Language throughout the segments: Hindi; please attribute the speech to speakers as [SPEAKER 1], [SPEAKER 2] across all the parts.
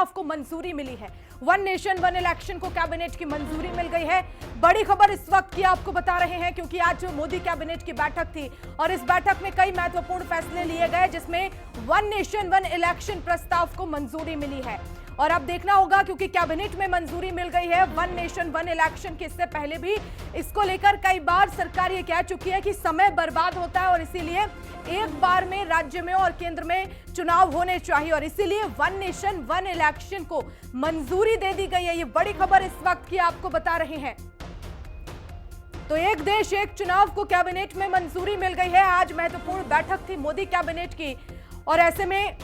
[SPEAKER 1] प्रस्ताव को मंजूरी मिली है। वन नेशन वन इलेक्शन को कैबिनेट की मंजूरी मिल गई है। बड़ी खबर इस वक्त की आपको बता रहे हैं क्योंकि आज मोदी कैबिनेट की बैठक थी और इस बैठक में कई महत्वपूर्ण फैसले लिए गए जिसमें वन नेशन वन इलेक्शन प्रस्ताव को मंजूरी मिली है। और अब देखना होगा क्योंकि कैबिनेट में मंजूरी मिल गई है वन नेशन वन इलेक्शन के। इससे पहले भी इसको लेकर कई बार सरकार ये कह चुकी है कि समय बर्बाद होता है और इसीलिए एक बार में राज्य में और केंद्र में चुनाव होने चाहिए और इसीलिए वन नेशन वन इलेक्शन को मंजूरी दे दी गई है। ये बड़ी खबर इस वक्त की आपको बता रहे हैं। तो एक देश एक चुनाव को कैबिनेट में मंजूरी मिल गई है। आज महत्वपूर्ण बैठक थी मोदी कैबिनेट की और ऐसे में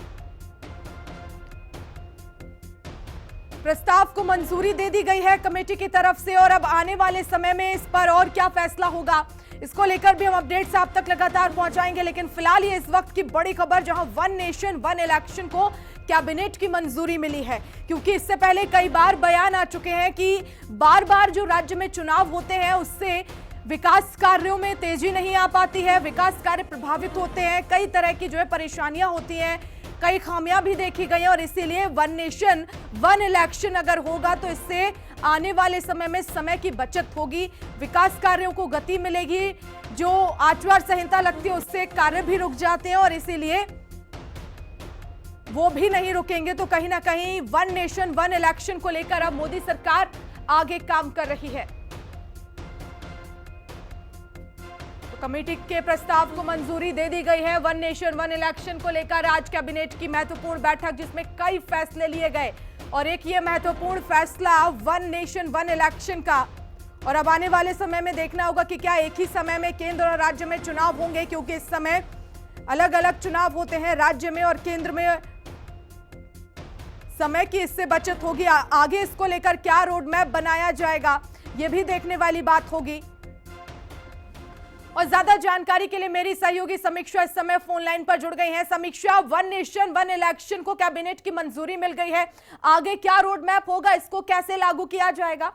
[SPEAKER 1] प्रस्ताव को मंजूरी दे दी गई है कमेटी की तरफ से। और अब आने वाले समय में इस पर और क्या फैसला होगा इसको लेकर भी हम अपडेट्स आप तक लगातार पहुंचाएंगे। लेकिन फिलहाल ये इस वक्त की बड़ी खबर जहां वन नेशन वन इलेक्शन को कैबिनेट की मंजूरी मिली है क्योंकि इससे पहले कई बार बयान आ चुके हैं कि बार बार जो राज्य में चुनाव होते हैं उससे विकास कार्यों में तेजी नहीं आ पाती है, विकास कार्य प्रभावित होते हैं, कई तरह की जो है परेशानियां होती हैं, कई खामियां भी देखी गई हैं और इसीलिए वन नेशन वन इलेक्शन अगर होगा तो इससे आने वाले समय में समय की बचत होगी, विकास कार्यों को गति मिलेगी। जो आचार संहिता लगती है उससे कार्य भी रुक जाते हैं और इसीलिए वो भी नहीं रुकेंगे। तो कहीं ना कहीं वन नेशन वन इलेक्शन को लेकर अब मोदी सरकार आगे काम कर रही है। कमेटी के प्रस्ताव को मंजूरी दे दी गई है वन नेशन वन इलेक्शन को लेकर। आज कैबिनेट की महत्वपूर्ण बैठक जिसमें कई फैसले लिए गए और एक ये महत्वपूर्ण फैसला वन नेशन वन इलेक्शन का। और अब आने वाले समय में देखना होगा कि क्या एक ही समय में केंद्र और राज्य में चुनाव होंगे क्योंकि इस समय अलग अलग चुनाव होते हैं राज्य में और केंद्र में। समय की इससे बचत होगी। आगे इसको लेकर क्या रोड मैप बनाया जाएगा ये भी देखने वाली बात होगी। और ज्यादा जानकारी के लिए मेरी सहयोगी समीक्षा इस समय फोन लाइन पर जुड़ गई हैं। समीक्षा, वन नेशन वन इलेक्शन को कैबिनेट की मंजूरी मिल गई है, आगे क्या रोड मैप होगा, इसको कैसे लागू किया जाएगा?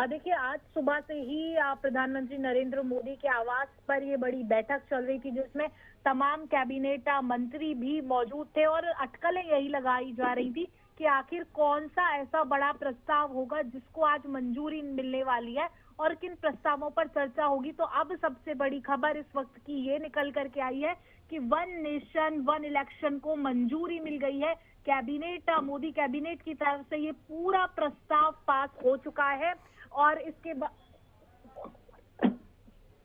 [SPEAKER 2] देखिए, आज सुबह से ही प्रधानमंत्री नरेंद्र मोदी के आवास पर ये बड़ी बैठक चल रही थी जिसमें तमाम कैबिनेट मंत्री भी मौजूद थे और अटकलें यही लगाई जा रही थी कि आखिर कौन सा ऐसा बड़ा प्रस्ताव होगा जिसको आज मंजूरी मिलने वाली है और किन प्रस्तावों पर चर्चा होगी। तो अब सबसे बड़ी खबर इस वक्त की ये निकल करके आई है कि वन नेशन वन इलेक्शन को मंजूरी मिल गई है। कैबिनेट मोदी कैबिनेट की तरफ से ये पूरा प्रस्ताव पास हो चुका है और इसके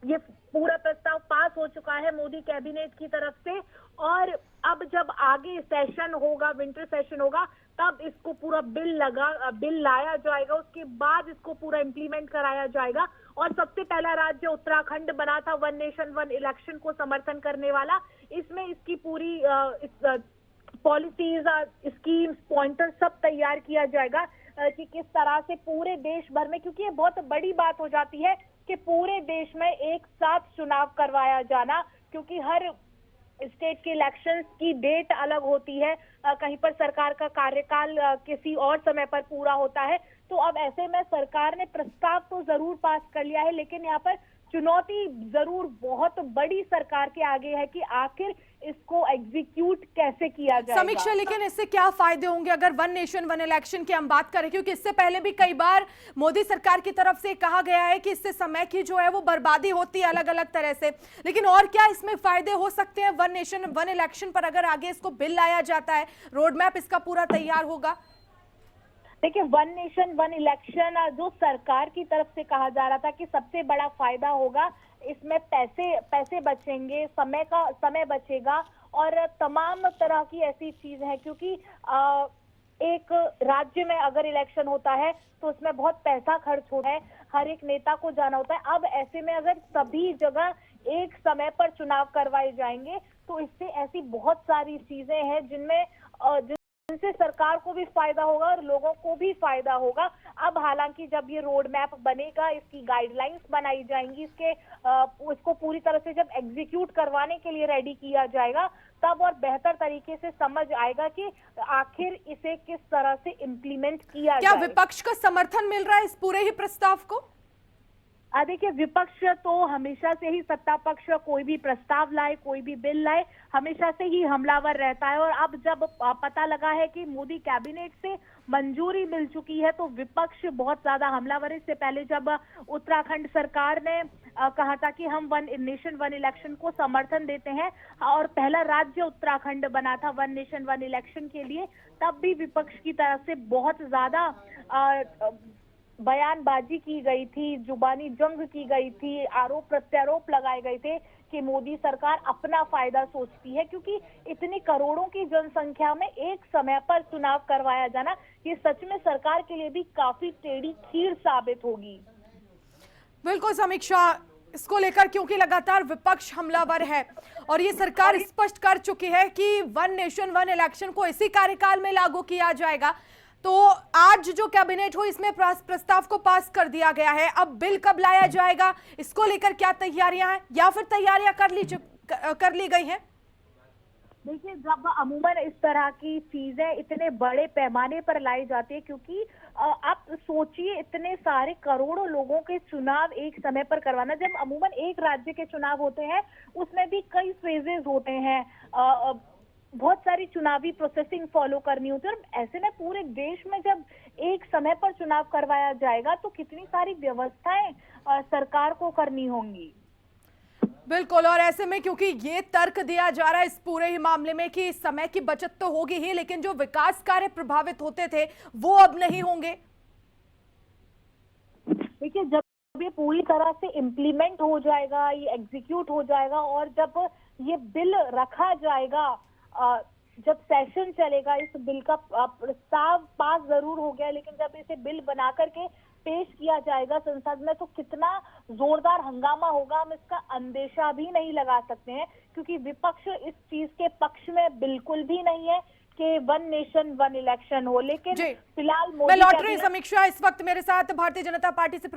[SPEAKER 2] ये पूरा प्रस्ताव पास हो चुका है मोदी कैबिनेट की तरफ से। और अब जब आगे सेशन होगा, विंटर सेशन होगा, तब इसको पूरा बिल लाया जाएगा, उसके बाद इसको पूरा इम्प्लीमेंट कराया जाएगा। और सबसे पहला राज्य उत्तराखंड बना था वन नेशन वन इलेक्शन को समर्थन करने वाला। इसमें इसकी पूरी पॉलिसीज, स्कीम्स, पॉइंटर सब तैयार किया जाएगा कि किस तरह से पूरे देश भर में, क्योंकि ये बहुत बड़ी बात हो जाती है कि पूरे देश में एक साथ चुनाव करवाया जाना, क्योंकि हर स्टेट के इलेक्शंस की डेट अलग होती है, कहीं पर सरकार का कार्यकाल किसी और समय पर पूरा होता है। तो अब ऐसे में सरकार ने प्रस्ताव तो जरूर पास कर लिया है, लेकिन यहाँ पर चुनौती जरूर बहुत बड़ी सरकार के आगे है कि आखिर इसको एग्जीक्यूट कैसे किया जाएगा।
[SPEAKER 1] समीक्षा, लेकिन इससे क्या फायदे होंगे अगर वन नेशन वन इलेक्शन की हम बात करें, क्योंकि इससे पहले भी कई बार मोदी सरकार की तरफ से कहा गया है कि इससे समय की जो है वो बर्बादी होती है अलग अलग तरह से, लेकिन और क्या इसमें फायदे हो सकते हैं वन नेशन वन इलेक्शन पर अगर आगे इसको बिल लाया जाता है, रोड मैप इसका पूरा तैयार होगा?
[SPEAKER 2] देखिए, वन नेशन वन इलेक्शन जो सरकार की तरफ से कहा जा रहा था कि सबसे बड़ा फायदा होगा, इसमें पैसे बचेंगे, समय बचेगा और तमाम तरह की ऐसी चीज है, क्योंकि एक राज्य में अगर इलेक्शन होता है तो उसमें बहुत पैसा खर्च होता है, हर एक नेता को जाना होता है। अब ऐसे में अगर सभी जगह एक समय पर चुनाव करवाए जाएंगे तो इससे ऐसी बहुत सारी चीजें हैं जिनसे सरकार को भी फायदा होगा और लोगों को भी फायदा होगा। अब हालांकि जब ये रोड मैप बनेगा, इसकी गाइडलाइंस बनाई जाएंगी, इसको पूरी तरह से जब एग्जीक्यूट करवाने के लिए रेडी किया जाएगा, तब और बेहतर तरीके से समझ आएगा कि आखिर इसे किस तरह से इम्प्लीमेंट किया
[SPEAKER 1] क्या विपक्ष का समर्थन मिल रहा है इस पूरे ही प्रस्ताव को?
[SPEAKER 2] देखिए, विपक्ष तो हमेशा से ही सत्ता पक्ष कोई भी प्रस्ताव लाए, कोई भी बिल लाए, हमेशा से ही हमलावर रहता है। और अब जब पता लगा है कि मोदी कैबिनेट से मंजूरी मिल चुकी है तो विपक्ष बहुत ज्यादा हमलावर है। इससे पहले जब उत्तराखंड सरकार ने कहा था कि हम वन नेशन वन इलेक्शन को समर्थन देते हैं और पहला राज्य उत्तराखंड बना था वन नेशन वन इलेक्शन के लिए, तब भी विपक्ष की तरफ से बहुत ज्यादा बयानबाजी की गई थी, जुबानी जंग की गई थी, आरोप प्रत्यारोप लगाए गए थे कि मोदी सरकार अपना फायदा सोचती है, क्योंकि इतनी करोड़ों की जनसंख्या में एक समय पर चुनाव करवाया जाना ये सच में सरकार के लिए भी काफी टेढ़ी खीर साबित होगी।
[SPEAKER 1] बिल्कुल समीक्षा, इसको लेकर क्योंकि लगातार विपक्ष हमलावर है और ये सरकार स्पष्ट कर चुकी है कि वन नेशन वन इलेक्शन को इसी कार्यकाल में लागू किया जाएगा। तो आज जो कैबिनेट हुई इसमें प्रस्ताव को पास कर दिया गया है। अब बिल कब लाया जाएगा, इसको लेकर क्या तैयारियां हैं या फिर तैयारियां कर ली गई हैं?
[SPEAKER 2] देखिए, जब अमूमन इस तरह की चीजें इतने बड़े पैमाने पर लाई जाती है, क्योंकि आप सोचिए इतने सारे करोड़ों लोगों के चुनाव एक समय पर करवाना, जब अमूमन एक राज्य के चुनाव होते हैं उसमें भी कई फेजेस होते हैं, बहुत सारी चुनावी प्रोसेसिंग फॉलो करनी होती है। और ऐसे में पूरे देश में जब एक समय पर चुनाव करवाया जाएगा तो कितनी सारी व्यवस्थाएं सरकार को करनी होंगी।
[SPEAKER 1] बिल्कुल, और ऐसे में क्योंकि ये तर्क दिया जा रहा है इस पूरे ही मामले में कि समय की बचत तो होगी ही, लेकिन जो विकास कार्य प्रभावित होते थे वो अब नहीं होंगे।
[SPEAKER 2] देखिए, जब ये पूरी तरह से इम्प्लीमेंट हो जाएगा, ये एग्जीक्यूट हो जाएगा और जब ये बिल रखा जाएगा, जब सेशन चलेगा, इस बिल का प्रस्ताव पास जरूर हो गया, लेकिन जब इसे बिल बना करके पेश किया जाएगा संसद में तो कितना जोरदार हंगामा होगा हम इसका अंदेशा भी नहीं लगा सकते हैं, क्योंकि विपक्ष इस चीज के पक्ष में बिल्कुल भी नहीं है कि वन नेशन वन इलेक्शन हो। लेकिन फिलहाल
[SPEAKER 1] मैं लौट रही समीक्षा, इस वक्त मेरे साथ भारतीय जनता पार्टी से